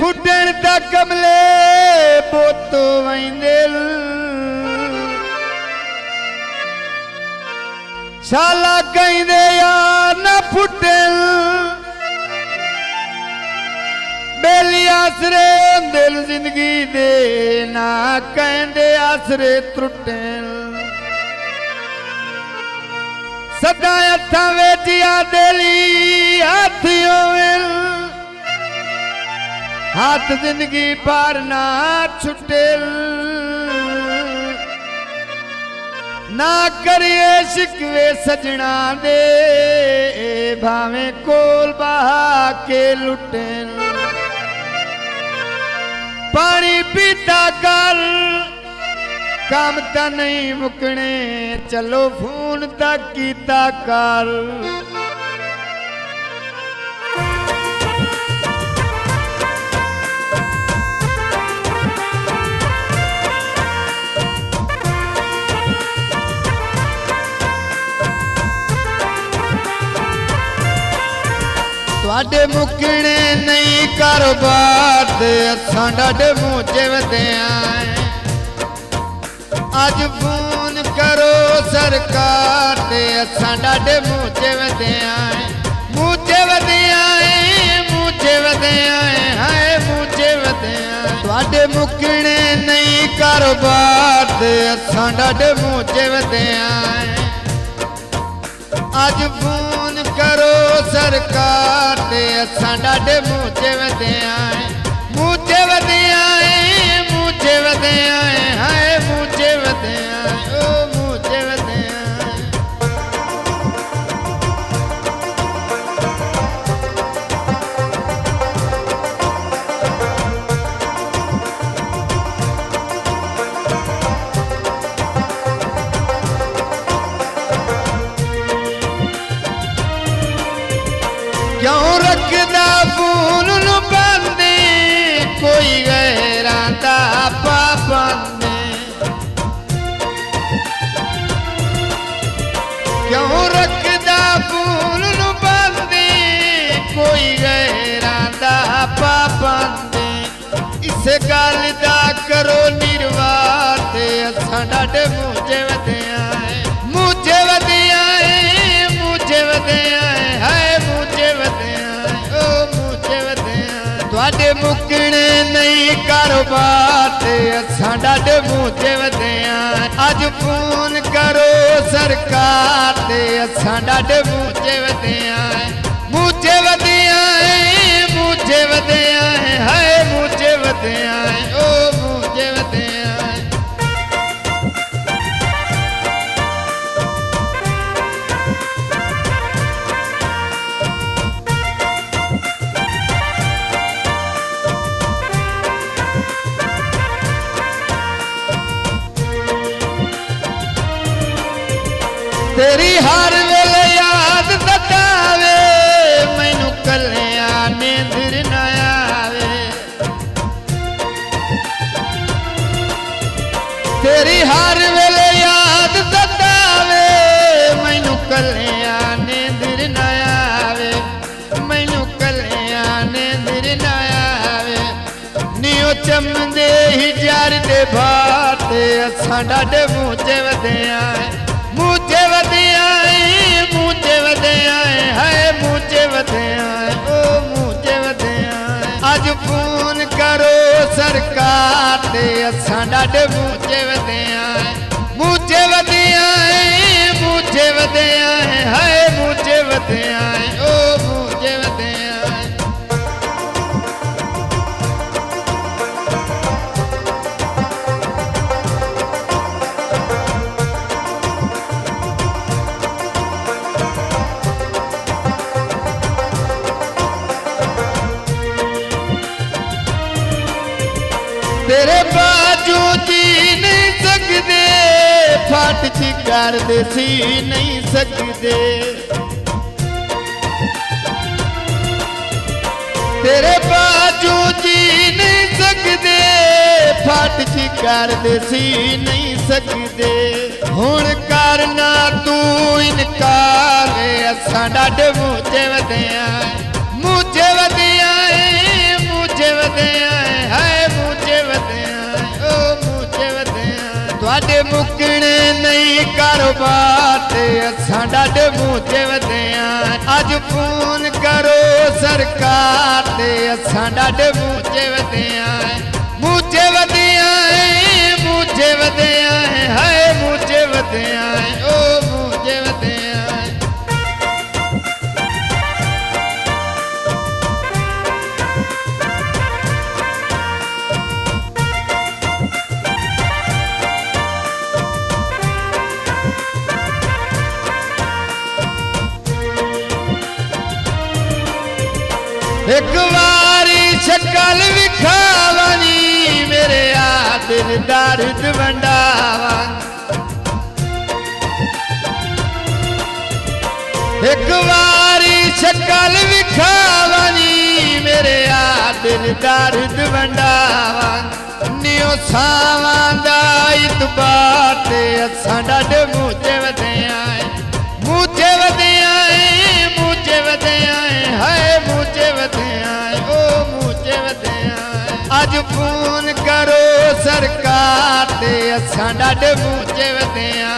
फुटण ता कमले बोतो वैंदिल शाला कहंदे यार न फुटल बेली आसरे दिल जिंदगी दे ना कहंदे आसरे त्रुटल सदा हथा वेचिया दिली हाथ होवेल हाथ जिंदगी पार ना छुटल ना करिए शिकवे सजना दे भावे कोल बहा के लुटेन पानी पीता कर काम ता नहीं मुकने चलो फोन तक कीता कर तुहाडे मुकने नहीं कारोबार दे असां डाडे मूंचे वधे आए अज फोन करो सरकार ते असां डाडे मूंचे वधे आए मूंचे वधे आए मूंचे वधे आए हाय मूंचे वधे आए तुहाडे मुकने नहीं कारोबार दे असां डाडे मूंचे वधे आए अज फोन करो सरकार ते असां डाडे मूंचे वधे आए मूंचे वधे आए मूंचे वधे आए हाय मूंचे वधे आए ओ मूंचे वधे आए क्यों रखदा फोन नु बंदे कोई गैरां दा पाबंदे क्यों रखदा फोन नु बंदे कोई गैरां दा पाबंदे इस गल दा करो निर्वाह ते असां डाडे मूंचे वधे आए मूंचे वधे आए मूंचे वधे आए हाय मूंचे वधे आए ओ मूंचे वधे आए तुहाडे मुकने नहीं कारोबार ते असां डाडे मूंचे वधे आए अज फोन करो सरकार ते असां डाडे मूंचे वधे आए मूंचे वधे आए मूंचे वधे आए हाय मूंचे वधे आए ओ मूंचे वधे आए तेरी हर वेले याद सतावे मैनू कलिया नींदर ना आवे तेरी हर वेले याद सतावे मैनू कलिया नींदर ना आवे मैनू कलिया नींदर ना आवे नीओ चमदे ही जार दे भाते असां डाडे मूंचे वधे आए मूंचे वधे आए मूंचे वधे आए हाय मूंचे वधे आए ओ मूंचे वधे आए अज फोन करो सरकार ते असां डाडे मूंचे वधे आए मूंचे वधे आए मूंचे वधे आए हाय मूंचे वधे आए ओ मूंचे वधे आए तेरे बाजू जी नहीं सकते फट चिकार दे सी नहीं सकते तेरे बाजू जी नहीं सकते फट चिकार दे सी नहीं सकते हुण करना तू इनकार असां डाडे मूंचे वधे आए मूंचे वधे आए मूंचे वधे साडे मुकने नहीं कारोबार ते असां डाडे मूंचे वधिया अज फोन करो सरकार ते असां डाडे मूंचे वधिया मूंचे वधिया मूंचे वधिया हाय मूंचे वधिया ओ मूंचे वधिया एक बारी शक्ल विखावनी मेरे दिल दर्द वंडावा एक बारी शक्ल विखावनी मेरे दिल दर्द वंडावा नियो सावांदा इतबार ते असां डाडे मूंचे वधिया मूंचे वधिया मूंचे वधिया हाय मूंचे वधिया ओ मूंचे वधिया अज फोन करो सरकार ते असां डाडे मूंचे वधिया